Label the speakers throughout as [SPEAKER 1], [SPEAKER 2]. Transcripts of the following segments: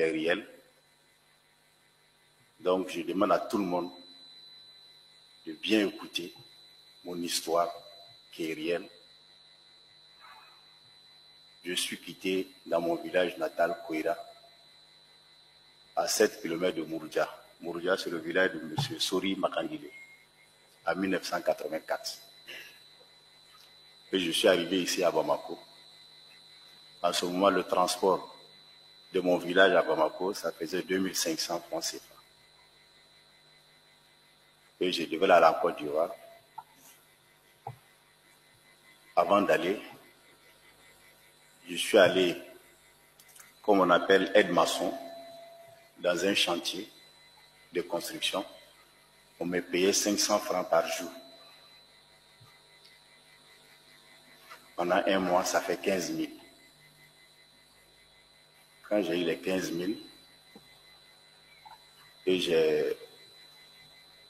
[SPEAKER 1] est réelle. Donc, je demande à tout le monde de bien écouter mon histoire qui est réelle. Je suis quitté dans mon village natal, Kouira, à 7 km de Mouroudia. Mouroudia, c'est le village de M. Sori Makandile, en 1984. Et je suis arrivé ici à Bamako. En ce moment, le transport de mon village à Bamako, ça faisait 2500 francs CFA. Et je devais aller à la Côte d'Ivoire. Avant d'aller, je suis allé, comme on appelle, aide-maçon, dans un chantier de construction. On me payait 500 francs par jour. Pendant un mois, ça fait 15 000. Quand j'ai eu les 15 000, et je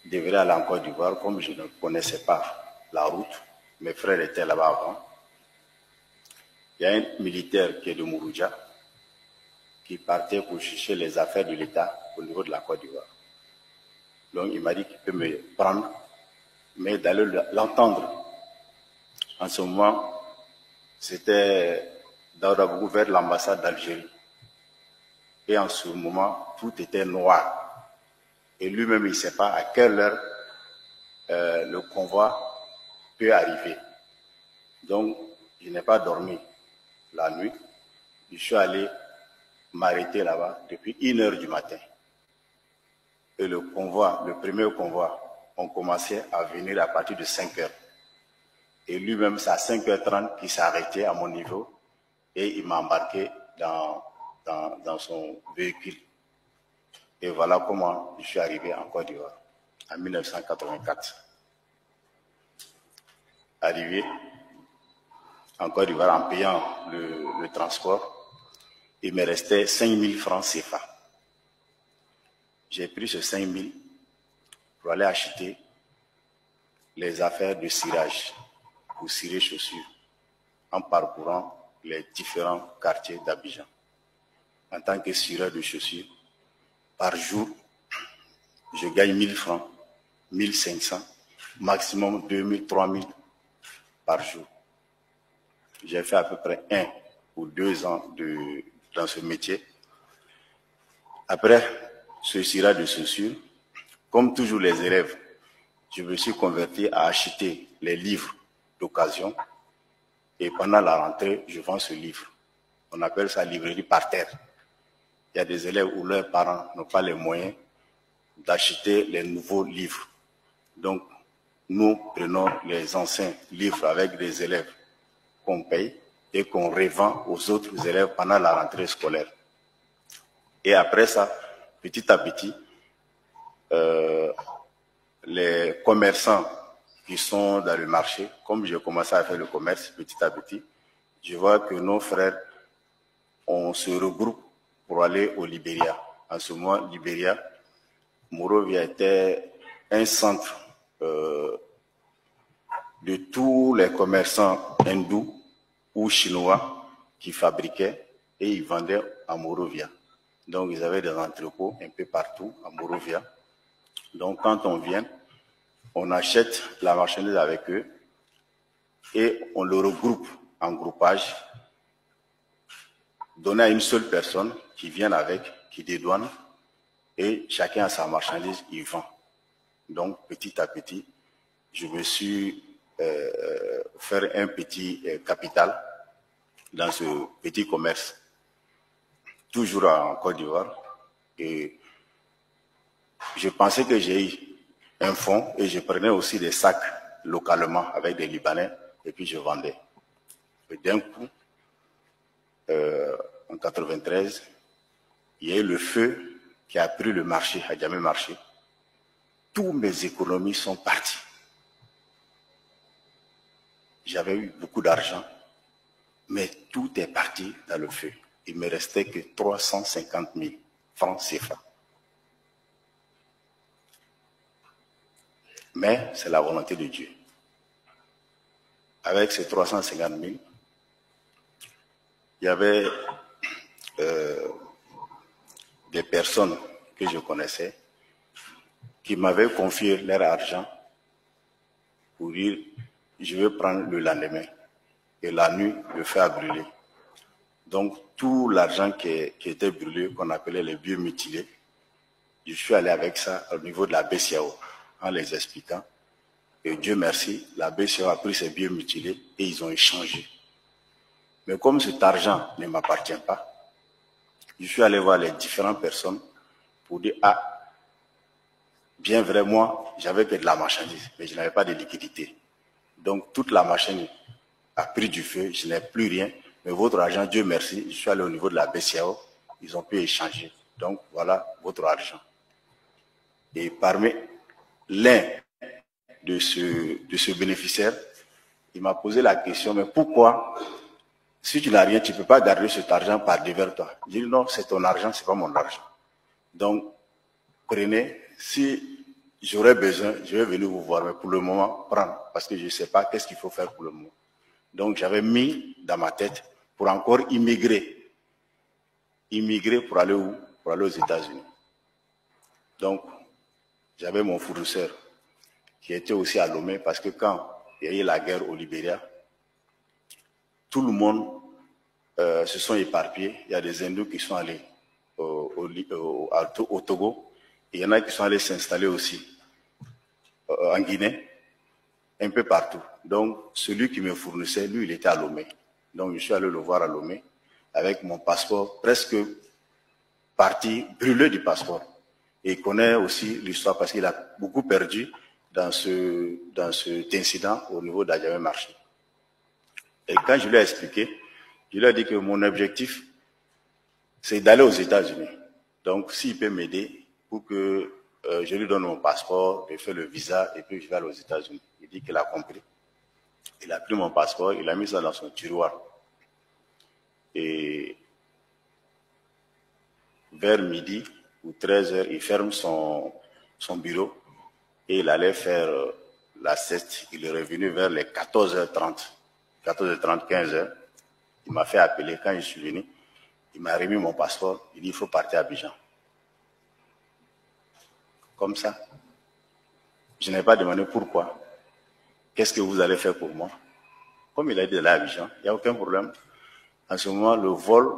[SPEAKER 1] devrais aller en Côte d'Ivoire, comme je ne connaissais pas la route, mes frères étaient là-bas avant. Il y a un militaire qui est de Mouroudia, qui partait pour chercher les affaires de l'État au niveau de la Côte d'Ivoire. Donc il m'a dit qu'il peut me prendre, mais d'aller l'entendre. En ce moment, c'était dans vers l'ambassade d'Algérie. Et en ce moment, tout était noir. Et lui-même, il ne sait pas à quelle heure le convoi peut arriver. Donc, je n'ai pas dormi la nuit. Je suis allé m'arrêter là-bas depuis 1 heure du matin. Et le convoi, le premier convoi, on commençait à venir à partir de 5 heures. Et lui-même, c'est à 5h30 qu'il s'est arrêté à mon niveau et il m'a embarqué dans son véhicule. Et voilà comment je suis arrivé en Côte d'Ivoire, en 1984. Arrivé en Côte d'Ivoire en payant le transport, il me restait 5 000 francs CFA. J'ai pris ce 5 000 pour aller acheter les affaires de cirage, pour cirer chaussures, en parcourant les différents quartiers d'Abidjan. En tant que cireur de chaussures, par jour, je gagne 1 000 francs, 1 500, maximum 2 000, 3 000 par jour. J'ai fait à peu près 1 ou 2 ans dans ce métier. Après ce cirage de chaussures, comme toujours les élèves, je me suis converti à acheter les livres d'occasion. Et pendant la rentrée, je vends ce livre. On appelle ça librairie par terre. Il y a des élèves où leurs parents n'ont pas les moyens d'acheter les nouveaux livres. Donc, nous prenons les anciens livres avec des élèves qu'on paye et qu'on revend aux autres élèves pendant la rentrée scolaire. Et après ça, petit à petit, les commerçants qui sont dans le marché, comme j'ai commencé à faire le commerce petit à petit, je vois que nos frères, on se regroupe pour aller au Libéria. En ce moment, Libéria, Monrovia était un centre de tous les commerçants hindous ou chinois qui fabriquaient et ils vendaient à Monrovia. Donc, ils avaient des entrepôts un peu partout à Monrovia. Donc, quand on vient, on achète la marchandise avec eux et on le regroupe en groupage, donné à une seule personne qui vient avec, qui dédouane, et chacun a sa marchandise, il vend. Donc, petit à petit, je me suis fait un petit capital dans ce petit commerce, toujours en Côte d'Ivoire. Et je pensais que j'ai eu un fonds et je prenais aussi des sacs localement avec des Libanais et puis je vendais. Et d'un coup, en 93, il y a eu le feu qui a pris le marché, à Djamé Marché. Toutes mes économies sont parties. J'avais eu beaucoup d'argent, mais tout est parti dans le feu. Il ne me restait que 350 000 francs CFA. Mais c'est la volonté de Dieu. Avec ces 350 000, il y avait des personnes que je connaissais qui m'avaient confié leur argent pour dire je vais prendre le lendemain et la nuit le faire brûler. Donc tout l'argent qui était brûlé, qu'on appelait les biens mutilés, je suis allé avec ça au niveau de la BCAO en les expliquant. Et Dieu merci, la BCAO a pris ces biens mutilés et ils ont échangé. Mais comme cet argent ne m'appartient pas, je suis allé voir les différentes personnes pour dire, ah, bien vrai, moi, j'avais que de la marchandise, mais je n'avais pas de liquidité. Donc, toute la machine a pris du feu, je n'ai plus rien. Mais votre argent, Dieu merci, je suis allé au niveau de la BCAO, ils ont pu échanger. Donc, voilà votre argent. Et parmi l'un de ce bénéficiaire, il m'a posé la question, mais pourquoi, si tu n'as rien, tu ne peux pas garder cet argent par devers toi? J'ai dit non, c'est ton argent, ce n'est pas mon argent. Donc, prenez, si j'aurais besoin, je vais venir vous voir, mais pour le moment, prendre, parce que je ne sais pas qu'est-ce qu'il faut faire pour le moment. Donc, j'avais mis dans ma tête pour encore immigrer. Immigrer pour aller où? Pour aller aux États-Unis. Donc, j'avais mon fournisseur qui était aussi à Lomé, parce que quand il y a eu la guerre au Libéria, tout le monde se sont éparpillés. Il y a des hindous qui sont allés au Togo, et il y en a qui sont allés s'installer aussi en Guinée, un peu partout. Donc, celui qui me fournissait, lui, il était à Lomé. Donc, je suis allé le voir à Lomé, avec mon passeport presque parti, brûlé du passeport. Et il connaît aussi l'histoire parce qu'il a beaucoup perdu dans cet incident au niveau d'Adjamé Marché. Et quand je lui ai expliqué, je lui ai dit que mon objectif, c'est d'aller aux États-Unis. Donc, s'il peut m'aider pour que je lui donne mon passeport, je fais le visa et puis je vais aller aux États-Unis. Il dit qu'il a compris. Il a pris mon passeport, il a mis ça dans son tiroir. Et vers midi ou 13h, il ferme son bureau et il allait faire la sieste. Il est revenu vers les 14h30. 14h30, 15h. Il m'a fait appeler. Quand je suis venu, il m'a remis mon passeport. Il dit, il faut partir à Abidjan. Comme ça. Je n'ai pas demandé pourquoi. Qu'est-ce que vous allez faire pour moi? Comme il a dit de là à Abidjan, il n'y a aucun problème. En ce moment, le vol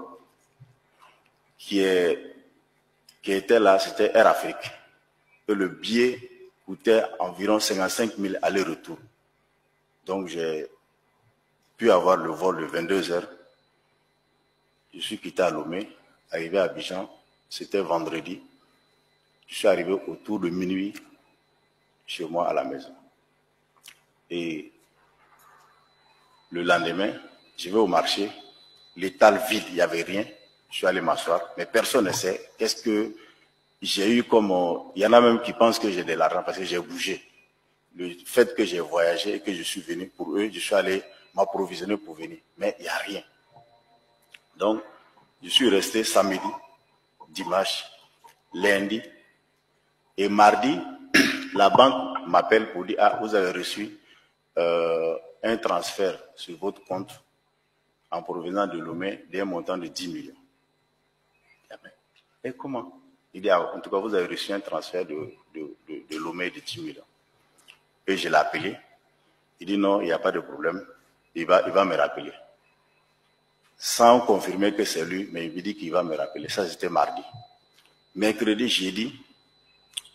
[SPEAKER 1] qui était là, c'était Air Afrique. Et le billet coûtait environ 55 000 aller-retour. Donc, j'ai pu avoir le vol de 22h. Je suis quitté à Lomé, arrivé à Abidjan, c'était vendredi. Je suis arrivé autour de minuit chez moi à la maison. Et le lendemain, je vais au marché, l'étal vide, il n'y avait rien. Je suis allé m'asseoir, mais personne ne sait qu'est-ce que j'ai eu comme... il y en a même qui pensent que j'ai de l'argent parce que j'ai bougé. Le fait que j'ai voyagé et que je suis venu, pour eux, je suis allé m'approvisionner pour venir. Mais il n'y a rien. Donc, je suis resté samedi, dimanche, lundi. Et mardi, la banque m'appelle pour dire, ah, vous avez reçu un transfert sur votre compte en provenant de Lomé d'un montant de 10 millions. Et comment? Il dit, ah, en tout cas, vous avez reçu un transfert de Lomé de 10 millions. Et je l'ai appelé. Il dit, non, il n'y a pas de problème. Il va me rappeler. Sans confirmer que c'est lui, mais il me dit qu'il va me rappeler. Ça, c'était mardi. Mercredi, jeudi,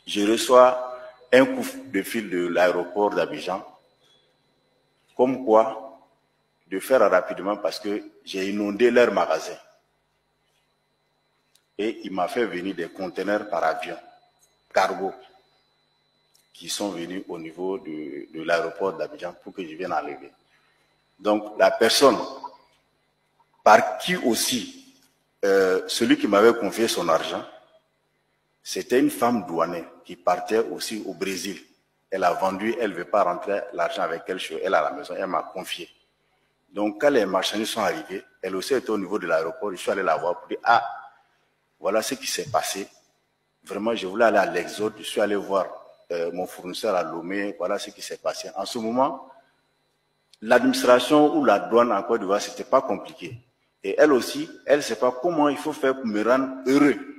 [SPEAKER 1] je reçois un coup de fil de l'aéroport d'Abidjan, comme quoi, de faire rapidement parce que j'ai inondé leur magasin. Et il m'a fait venir des conteneurs par avion, cargo, qui sont venus au niveau de l'aéroport d'Abidjan pour que je vienne enlever. Donc, la personne par qui aussi, celui qui m'avait confié son argent, c'était une femme douanière qui partait aussi au Brésil. Elle a vendu, elle ne veut pas rentrer l'argent avec elle chez elle à la maison, elle m'a confié. Donc, quand les marchandises sont arrivés, elle aussi était au niveau de l'aéroport, je suis allé la voir pour dire, ah, voilà ce qui s'est passé. Vraiment, je voulais aller à l'Exode, je suis allé voir mon fournisseur à Lomé, voilà ce qui s'est passé. En ce moment, l'administration ou la douane en Côte d'Ivoire, c'était pas compliqué. Et elle aussi, elle ne sait pas comment il faut faire pour me rendre heureux.